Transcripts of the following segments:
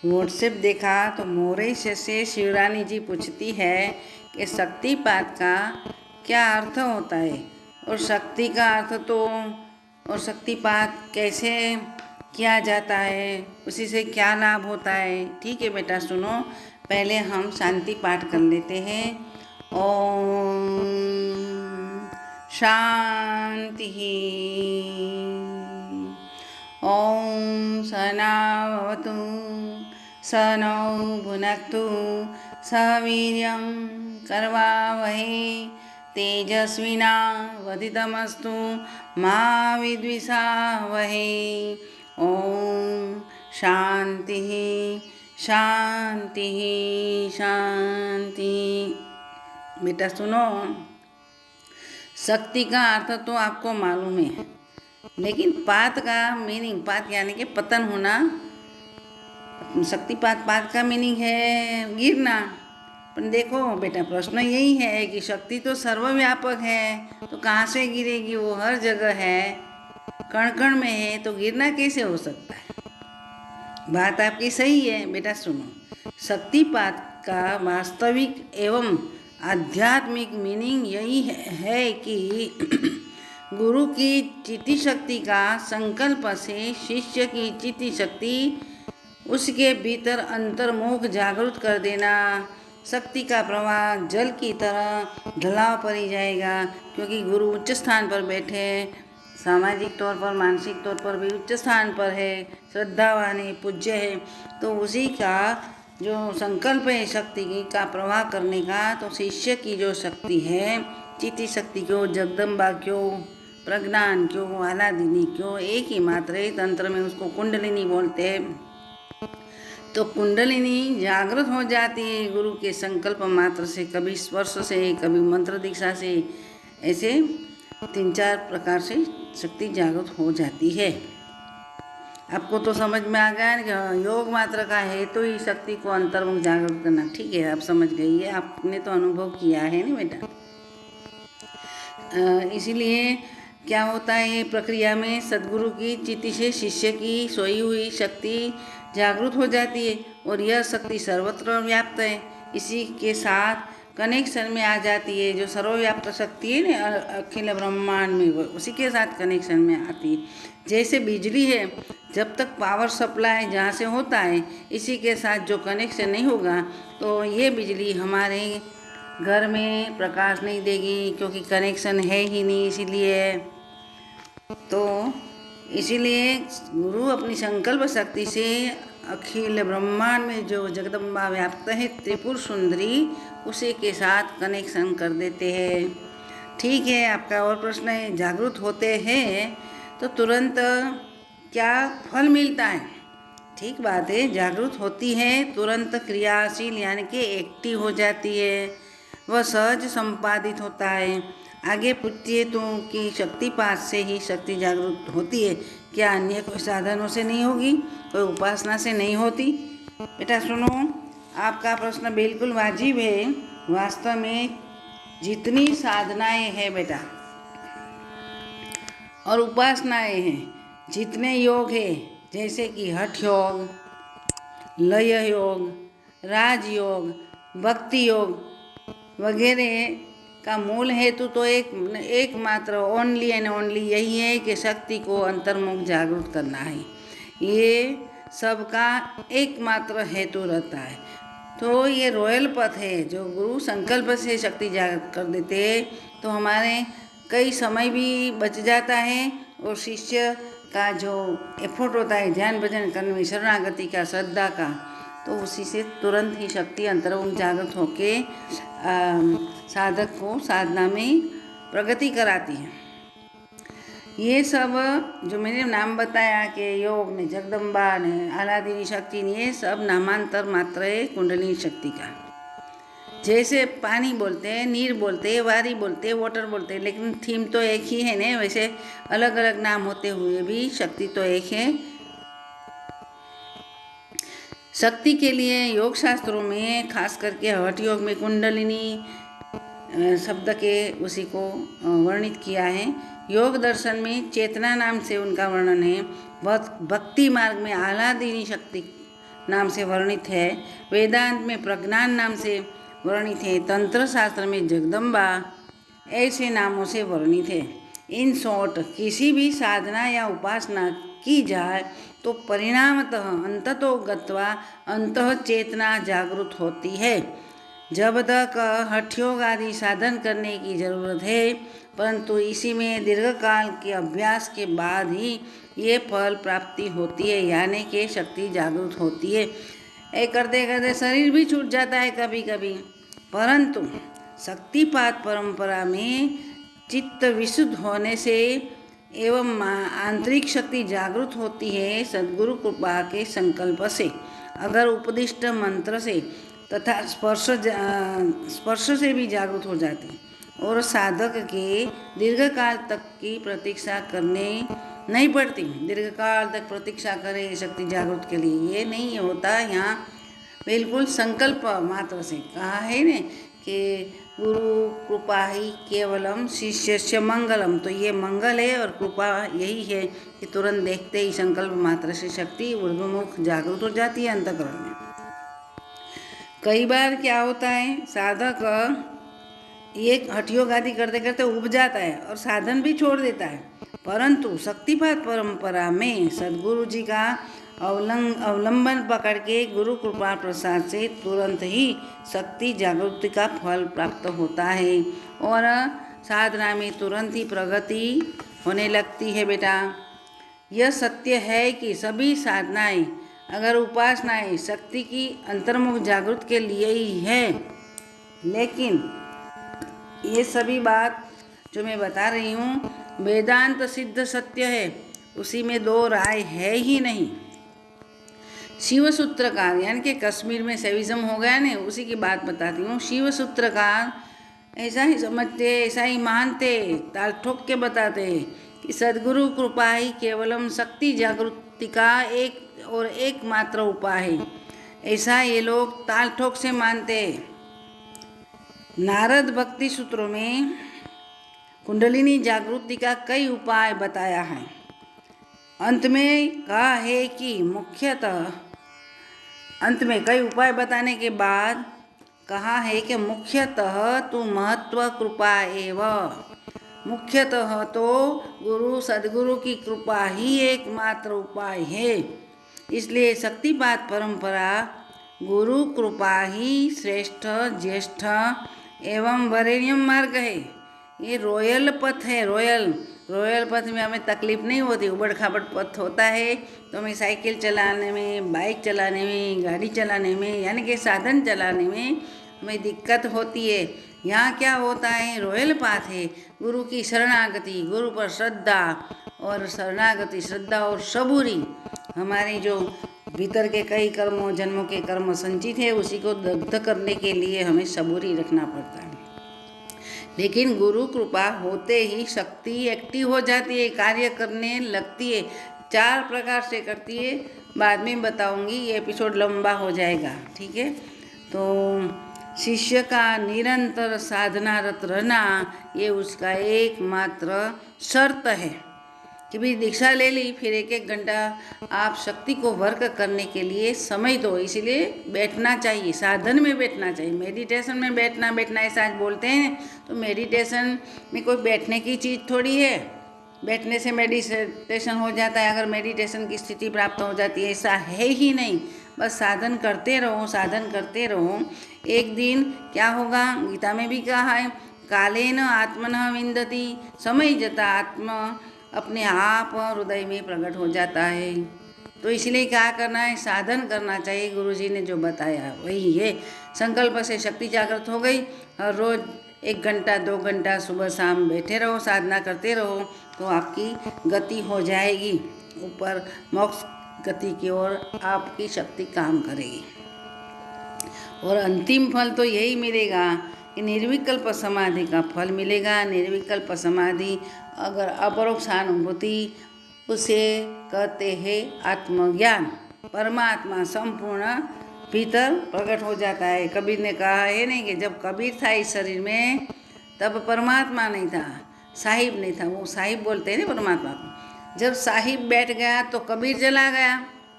WhatsApp देखा तो मोरेश से शिवरानी जी पूछती है कि शक्तिपात का क्या अर्थ होता है और शक्ति का अर्थ तो और शक्तिपात कैसे किया जाता है, उसी से क्या लाभ होता है। ठीक है बेटा, सुनो। पहले हम शांति पाठ कर लेते हैं। ओम शांति। ओम सहनावतु सहनौ भुनक्तु सह वीर्यं करवावहै तेजस्विनावधीतमस्तु मा विद्विषावहै। ओम शांति शांति शांति। बेटा सुनो, शक्ति का अर्थ तो आपको मालूम है, लेकिन पात का मीनिंग, पात यानी कि पतन होना, शक्तिपात पात का मीनिंग है गिरना। पर देखो बेटा, प्रश्न यही है कि शक्ति तो सर्वव्यापक है, तो कहाँ से गिरेगी? वो हर जगह है, कण कण में है, तो गिरना कैसे हो सकता है? बात आपकी सही है बेटा। सुनो, शक्तिपात का वास्तविक एवं आध्यात्मिक मीनिंग यही है कि गुरु की चित्ती शक्ति का संकल्प से शिष्य की चित्ती शक्ति उसके भीतर अंतर्मुख जागृत कर देना। शक्ति का प्रवाह जल की तरह ढलाव पर ही जाएगा, क्योंकि गुरु उच्च स्थान पर बैठे, सामाजिक तौर पर मानसिक तौर पर भी उच्च स्थान पर है, श्रद्धावान है, पूज्य है। तो उसी का जो संकल्प है शक्ति की का प्रवाह करने का, तो शिष्य की जो शक्ति है, चित्ती शक्ति क्यों, जगदम्बा क्यों, प्रज्ञान क्यों, आलादिनी क्यों, एक ही मात्र है। तंत्र में उसको कुंडलिनी बोलते हैं। तो कुंडलिनी जागृत हो जाती है गुरु के संकल्प मात्र से, कभी स्पर्श से, कभी मंत्र दीक्षा से, ऐसे 3-4 प्रकार से शक्ति जागृत हो जाती है। आपको तो समझ में आ गया कि योग मात्र का है तो ही शक्ति को अंतर्मुख जागृत करना। ठीक है, आप समझ गई है, आपने तो अनुभव किया है ना बेटा। इसीलिए क्या होता है, ये प्रक्रिया में सद्गुरु की चित्ती से शिष्य की सोई हुई शक्ति जागृत हो जाती है और यह शक्ति सर्वत्र व्याप्त है। इसी के साथ कनेक्शन में आ जाती है। जो सर्वव्याप्त शक्ति है ना अखिल ब्रह्मांड में, वो उसी के साथ कनेक्शन में आती है। जैसे बिजली है, जब तक पावर सप्लाई जहाँ से होता है, इसी के साथ जो कनेक्शन नहीं होगा तो ये बिजली हमारे घर में प्रकाश नहीं देगी, क्योंकि कनेक्शन है ही नहीं। इसीलिए गुरु अपनी संकल्प शक्ति से अखिल ब्रह्मांड में जो जगदम्बा व्याप्त है, त्रिपुर सुंदरी, उसी के साथ कनेक्शन कर देते हैं। ठीक है, आपका और प्रश्न है, जागृत होते हैं तो तुरंत क्या फल मिलता है? ठीक बात है, जागृत होती है तुरंत क्रियाशील यानी कि एक्टिव हो जाती है, वह सहज संपादित होता है। आगे पूछिए तो कि शक्तिपात से ही शक्ति जागृत होती है, क्या अन्य कोई साधनों से नहीं होगी, कोई उपासना से नहीं होती? बेटा सुनो, आपका प्रश्न बिल्कुल वाजिब है। वास्तव में जितनी साधनाएं हैं बेटा और उपासनाएं हैं, जितने योग है, जैसे कि हठ योग, लय योग, राजयोग, भक्ति योग वगैरह का मूल हेतु तो एकमात्र ओनली एंड ओनली यही है कि शक्ति को अंतर्मुख जागृत करना है। ये सबका एकमात्र हेतु रहता है। तो ये रॉयल पथ है जो गुरु संकल्प से शक्ति जागृत कर देते हैं, तो हमारे कई समय भी बच जाता है और शिष्य का जो एफर्ट होता है ध्यान भजन करने में, शरणागति का, श्रद्धा का, तो उसी से तुरंत ही शक्ति अंतर्मुख जागृत होके साधक को साधना में प्रगति कराती है। ये सब जो मैंने नाम बताया कि योग ने, जगदम्बा ने, आलादिनी शक्ति ने, ये सब नामांतर मात्र है कुंडलिनी शक्ति का। जैसे पानी बोलते हैं, नीर बोलते हैं, वारी बोलते हैं, वाटर बोलते हैं, लेकिन थीम तो एक ही है ना। वैसे अलग अलग नाम होते हुए भी शक्ति तो एक है। शक्ति के लिए योग शास्त्रों में, खास करके हठ योग में कुंडलिनी शब्द के उसी को वर्णित किया है। योग दर्शन में चेतना नाम से उनका वर्णन है। भक्ति मार्ग में आह्लादिनी शक्ति नाम से वर्णित है, वेदांत में प्रज्ञान नाम से वर्णित है, तंत्र शास्त्र में जगदम्बा ऐसे नामों से वर्णित है। इन शॉर्ट किसी भी साधना या उपासना की जाए तो परिणामतः अंततो गत्वा अंतः चेतना जागृत होती है। जब तक हठ योग आदि साधन करने की जरूरत है, परंतु इसी में दीर्घकाल के अभ्यास के बाद ही ये फल प्राप्ति होती है, यानी कि शक्ति जागृत होती है। ये करते करते शरीर भी छूट जाता है कभी कभी, परंतु शक्तिपात परंपरा में चित्त विशुद्ध होने से एवं आंतरिक शक्ति जागृत होती है सद्गुरु कृपा के संकल्प से। अगर उपदिष्ट मंत्र से तथा स्पर्श से भी जागृत हो जाती और साधक के दीर्घकाल तक की प्रतीक्षा करने नहीं पड़ती। दीर्घकाल तक प्रतीक्षा करे शक्ति जागृत के लिए, ये नहीं होता। यहाँ बिल्कुल संकल्प मात्र से कहा है ने कि गुरु कृपा ही केवलम शिष्यस्य मंगलम। तो ये मंगल है और कृपा यही है कि तुरंत देखते ही संकल्प मात्र से शक्ति ऊर्ध्वमुख जागृत हो जाती है अंतःकरण में। कई बार क्या होता है, साधक ये हठ योग आदि करते करते उब जाता है और साधन भी छोड़ देता है, परंतु शक्तिपात परंपरा में सद्गुरु जी का अवलंबन पकड़ के गुरु कृपा प्रसाद से तुरंत ही शक्ति जागृति का फल प्राप्त होता है और साधना में तुरंत ही प्रगति होने लगती है। बेटा, यह सत्य है कि सभी साधनाएं अगर उपासनाएं शक्ति की अंतर्मुख जागृत के लिए ही है, लेकिन ये सभी बात जो मैं बता रही हूँ वेदांत सिद्ध सत्य है, उसी में दो राय है ही नहीं। शिव सूत्रकार यानी कि कश्मीर में शैविज्म हो गया ने, उसी की बात बताती हूँ। शिव सूत्रकार ऐसा ही समझते, ऐसा ही मानते, ताल ठोक के बताते कि सद्गुरु कृपा ही केवलम शक्ति जागृति का एक और एकमात्र उपाय है। ऐसा ये लोग ताल ठोक से मानते। नारद भक्ति सूत्रों में कुंडलिनी जागृति का कई उपाय बताया है। अंत में कहा है कि मुख्यतः अंत में कई उपाय बताने के बाद कहा है कि मुख्यतः तो महत्व कृपा एवं, मुख्यतः तो गुरु सद्गुरु की कृपा ही एकमात्र उपाय है। इसलिए शक्तिपात परंपरा गुरु कृपा ही श्रेष्ठ ज्येष्ठ एवं वरेण्यम मार्ग है। ये रॉयल पथ है। रॉयल पथ में हमें तकलीफ नहीं होती। उबड़ खाबड़ पथ होता है तो हमें साइकिल चलाने में, बाइक चलाने में, गाड़ी चलाने में यानी कि साधन चलाने में हमें दिक्कत होती है। यहाँ क्या होता है, रॉयल पाथ है। गुरु की शरणागति, गुरु पर श्रद्धा और शरणागति, श्रद्धा और सबूरी, हमारे जो भीतर के कई कर्मों जन्मों के कर्म संचित है उसी को दग्ध करने के लिए हमें सबूरी रखना पड़ता है। लेकिन गुरु कृपा होते ही शक्ति एक्टिव हो जाती है, कार्य करने लगती है। 4 प्रकार से करती है, बाद में बताऊंगी, ये एपिसोड लंबा हो जाएगा, ठीक है। तो शिष्य का निरंतर साधनारत रहना ये उसका एकमात्र शर्त है कि भी दीक्षा ले ली, फिर 1-1 घंटा आप शक्ति को वर्क करने के लिए समय दो। इसीलिए बैठना चाहिए, साधन में बैठना चाहिए। मेडिटेशन में बैठना ऐसा आज बोलते हैं, तो मेडिटेशन में कोई बैठने की चीज़ थोड़ी है। बैठने से मेडिटेशन हो जाता है, अगर मेडिटेशन की स्थिति प्राप्त हो जाती है, ऐसा है ही नहीं। बस साधन करते रहो, साधन करते रहो। एक दिन क्या होगा, गीता में भी कहा है, कालेन आत्मनः विन्दति, समय जता आत्मा अपने आप हृदय में प्रकट हो जाता है। तो इसलिए क्या करना है, साधन करना चाहिए। गुरुजी ने जो बताया वही है। संकल्प से शक्ति जागृत हो गई। हर रोज़ 1 घंटा 2 घंटा सुबह शाम बैठे रहो, साधना करते रहो, तो आपकी गति हो जाएगी ऊपर मोक्ष गति की ओर आपकी शक्ति काम करेगी। और अंतिम फल तो यही मिलेगा कि निर्विकल्प समाधि का फल मिलेगा। निर्विकल्प समाधि अगर अपरोक्षानुभूति, उसे कहते हैं आत्मज्ञान। परमात्मा संपूर्ण भीतर प्रकट हो जाता है। कबीर ने कहा है नहीं कि जब कबीर था इस शरीर में तब परमात्मा नहीं था, साहिब नहीं था। वो साहिब बोलते हैं ना परमात्मा को। जब साहिब बैठ गया तो कबीर चला गया,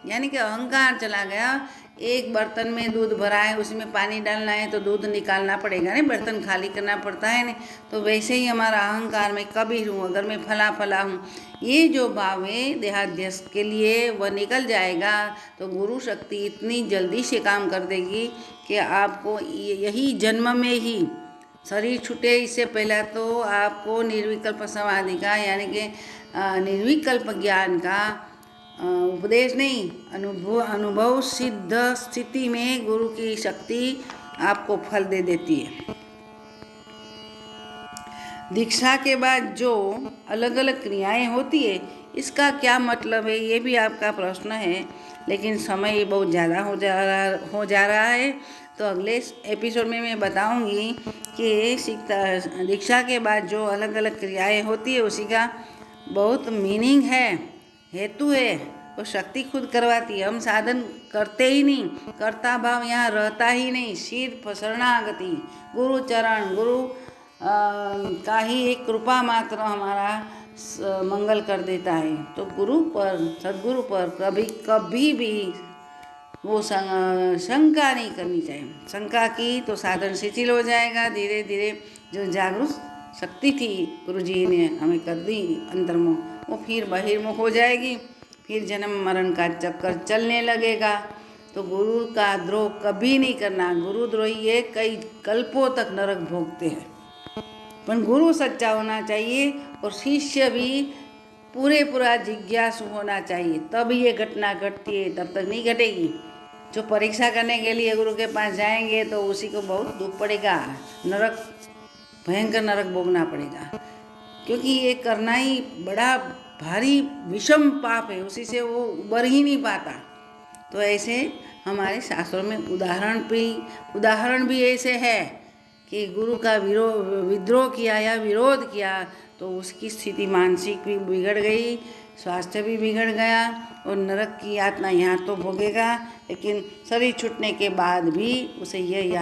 यानी कि अहंकार चला गया। एक बर्तन में दूध भरा है, उसमें पानी डालना है तो दूध निकालना पड़ेगा, नहीं बर्तन खाली करना पड़ता है नहीं। तो वैसे ही हमारा अहंकार, मैं कबीर हूँ, अगर मैं फला फला हूँ, ये जो भाव है देहाध्यास के लिए वह निकल जाएगा। तो गुरु शक्ति इतनी जल्दी से काम कर देगी कि आपको यही जन्म में ही शरीर छूटे इससे पहले तो आपको निर्विकल्प समाधि का, यानी कि निर्विकल्प ज्ञान का उपदेश नहीं, अनुभव सिद्ध स्थिति में गुरु की शक्ति आपको फल दे देती है। दीक्षा के बाद जो अलग अलग क्रियाएं होती है, इसका क्या मतलब है, ये भी आपका प्रश्न है। लेकिन समय बहुत ज़्यादा हो जा रहा है, तो अगले एपिसोड में मैं बताऊंगी कि दीक्षा के बाद जो अलग अलग क्रियाएं होती है उसी का बहुत मीनिंग है, हेतु है। वो शक्ति खुद करवाती है, हम साधन करते ही नहीं, कर्ता भाव यहाँ रहता ही नहीं। सिर्फ शरणागति, गुरु चरण, गुरु का ही एक कृपा मात्र हमारा मंगल कर देता है। तो गुरु पर, सद्गुरु पर कभी भी वो शंका नहीं करनी चाहिए। शंका की तो साधन शिथिल हो जाएगा। धीरे धीरे जो जागरूक शक्ति थी गुरु जी ने हमें कर दी अंतर्मुख, वो फिर बहिर्मुख हो जाएगी, फिर जन्म मरण का चक्कर चलने लगेगा। तो गुरु का द्रोह कभी नहीं करना। गुरुद्रोही ये कई कल्पों तक नरक भोगते हैं, पर गुरु सच्चा होना चाहिए और शिष्य भी पूरा जिज्ञासु होना चाहिए, तब ये घटना घटती है, तब तक नहीं घटेगी। जो परीक्षा करने के लिए गुरु के पास जाएंगे तो उसी को बहुत दुख पड़ेगा, नरक, भयंकर नरक भोगना पड़ेगा, क्योंकि ये करना ही बड़ा भारी विषम पाप है, उसी से वो उबर ही नहीं पाता। तो ऐसे हमारे शास्त्रों में उदाहरण भी ऐसे है कि गुरु का विद्रोह किया या विरोध किया तो उसकी स्थिति मानसिक भी बिगड़ गई, स्वास्थ्य भी बिगड़ गया और नरक की यातना यहाँ तो भोगेगा, लेकिन शरीर छूटने के बाद भी उसे यह यातना